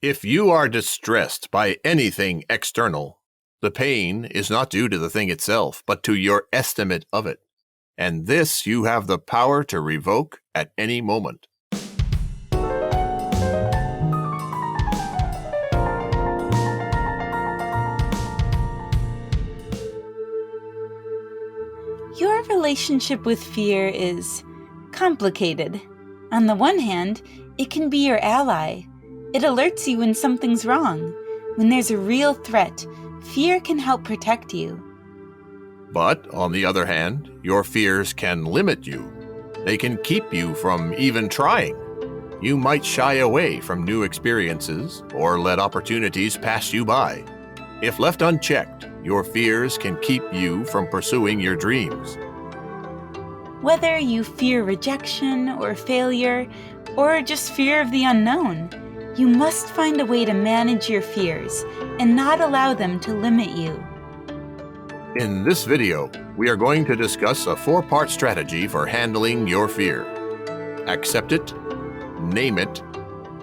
If you are distressed by anything external, the pain is not due to the thing itself, but to your estimate of it. And this you have the power to revoke at any moment. Your relationship with fear is complicated. On the one hand, it can be your ally. It alerts you when something's wrong. When there's a real threat, fear can help protect you. But, on the other hand, your fears can limit you. They can keep you from even trying. You might shy away from new experiences or let opportunities pass you by. If left unchecked, your fears can keep you from pursuing your dreams. Whether you fear rejection or failure, or just fear of the unknown, you must find a way to manage your fears and not allow them to limit you. In this video, we are going to discuss a 4-part strategy for handling your fear. Accept it, name it,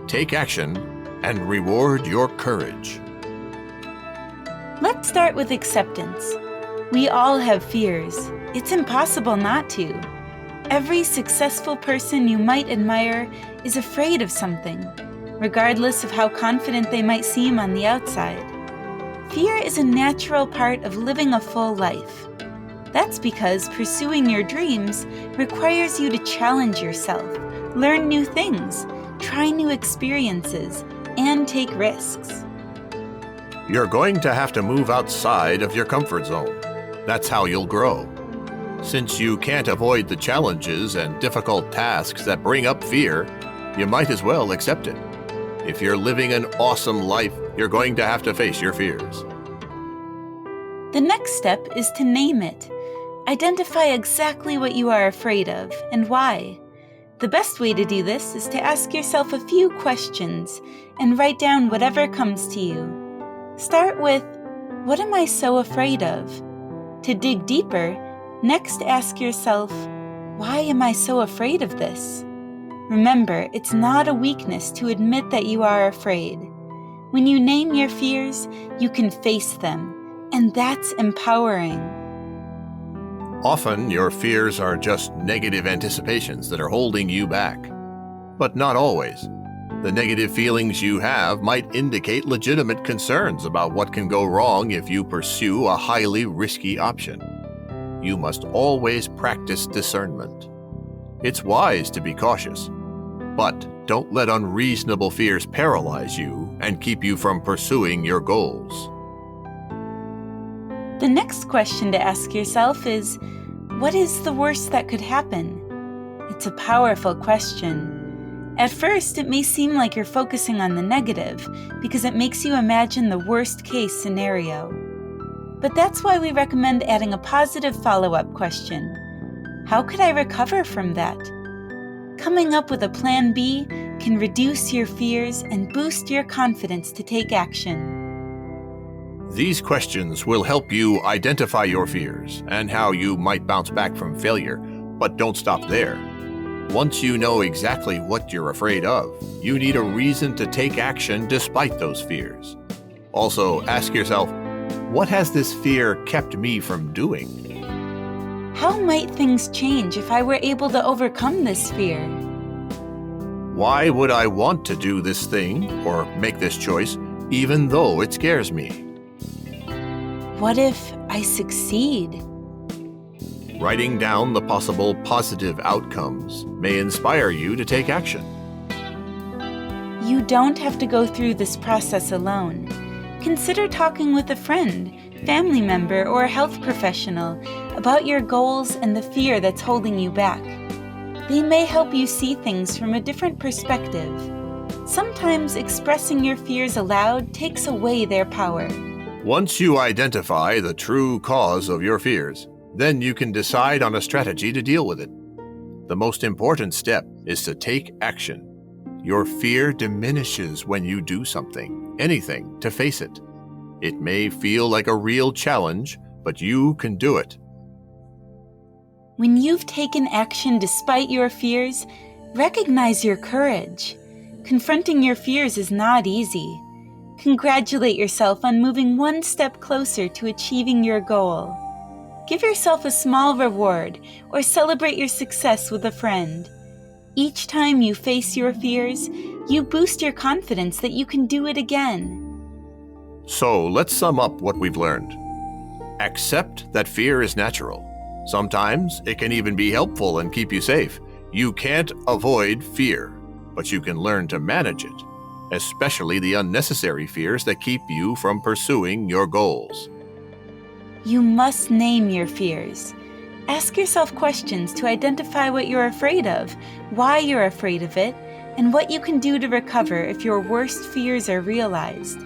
take action, and reward your courage. Let's start with acceptance. We all have fears. It's impossible not to. Every successful person you might admire is afraid of something, regardless of how confident they might seem on the outside. Fear is a natural part of living a full life. That's because pursuing your dreams requires you to challenge yourself, learn new things, try new experiences, and take risks. You're going to have to move outside of your comfort zone. That's how you'll grow. Since you can't avoid the challenges and difficult tasks that bring up fear, you might as well accept it. If you're living an awesome life, you're going to have to face your fears. The next step is to name it. Identify exactly what you are afraid of and why. The best way to do this is to ask yourself a few questions and write down whatever comes to you. Start with, what am I so afraid of? To dig deeper, next ask yourself, why am I so afraid of this? Remember, it's not a weakness to admit that you are afraid. When you name your fears, you can face them, and that's empowering. Often, your fears are just negative anticipations that are holding you back. But not always. The negative feelings you have might indicate legitimate concerns about what can go wrong if you pursue a highly risky option. You must always practice discernment. It's wise to be cautious, but don't let unreasonable fears paralyze you and keep you from pursuing your goals. The next question to ask yourself is, what is the worst that could happen? It's a powerful question. At first, it may seem like you're focusing on the negative because it makes you imagine the worst-case scenario. But that's why we recommend adding a positive follow-up question. How could I recover from that? Coming up with a plan B can reduce your fears and boost your confidence to take action. These questions will help you identify your fears and how you might bounce back from failure, but don't stop there. Once you know exactly what you're afraid of, you need a reason to take action despite those fears. Also, ask yourself, what has this fear kept me from doing? How might things change if I were able to overcome this fear? Why would I want to do this thing or make this choice, even though it scares me? What if I succeed? Writing down the possible positive outcomes may inspire you to take action. You don't have to go through this process alone. Consider talking with a friend, family member, or a health professional about your goals and the fear that's holding you back. They may help you see things from a different perspective. Sometimes expressing your fears aloud takes away their power. Once you identify the true cause of your fears, then you can decide on a strategy to deal with it. The most important step is to take action. Your fear diminishes when you do something, anything, to face it. It may feel like a real challenge, but you can do it. When you've taken action despite your fears, recognize your courage. Confronting your fears is not easy. Congratulate yourself on moving one step closer to achieving your goal. Give yourself a small reward or celebrate your success with a friend. Each time you face your fears, you boost your confidence that you can do it again. So let's sum up what we've learned. Accept that fear is natural. Sometimes it can even be helpful and keep you safe. You can't avoid fear, but you can learn to manage it, especially the unnecessary fears that keep you from pursuing your goals. You must name your fears. Ask yourself questions to identify what you're afraid of, why you're afraid of it, and what you can do to recover if your worst fears are realized.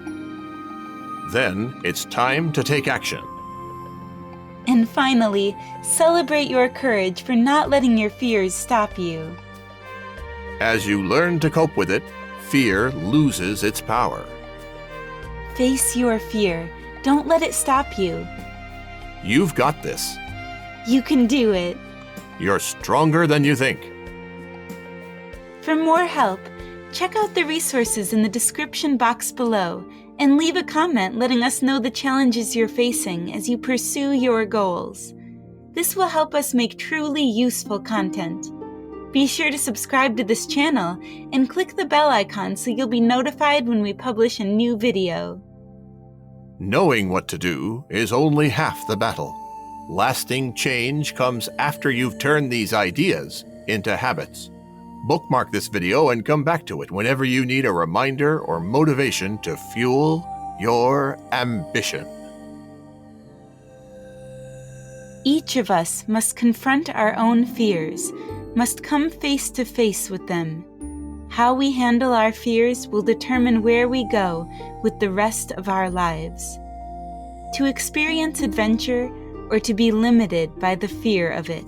Then it's time to take action. And finally, celebrate your courage for not letting your fears stop you. As you learn to cope with it, fear loses its power. Face your fear. Don't let it stop you. You've got this. You can do it. You're stronger than you think. For more help, check out the resources in the description box below and leave a comment letting us know the challenges you're facing as you pursue your goals. This will help us make truly useful content. Be sure to subscribe to this channel and click the bell icon so you'll be notified when we publish a new video. Knowing what to do is only half the battle. Lasting change comes after you've turned these ideas into habits. Bookmark this video and come back to it whenever you need a reminder or motivation to fuel your ambition. Each of us must confront our own fears, must come face to face with them. How we handle our fears will determine where we go with the rest of our lives. To experience adventure or to be limited by the fear of it.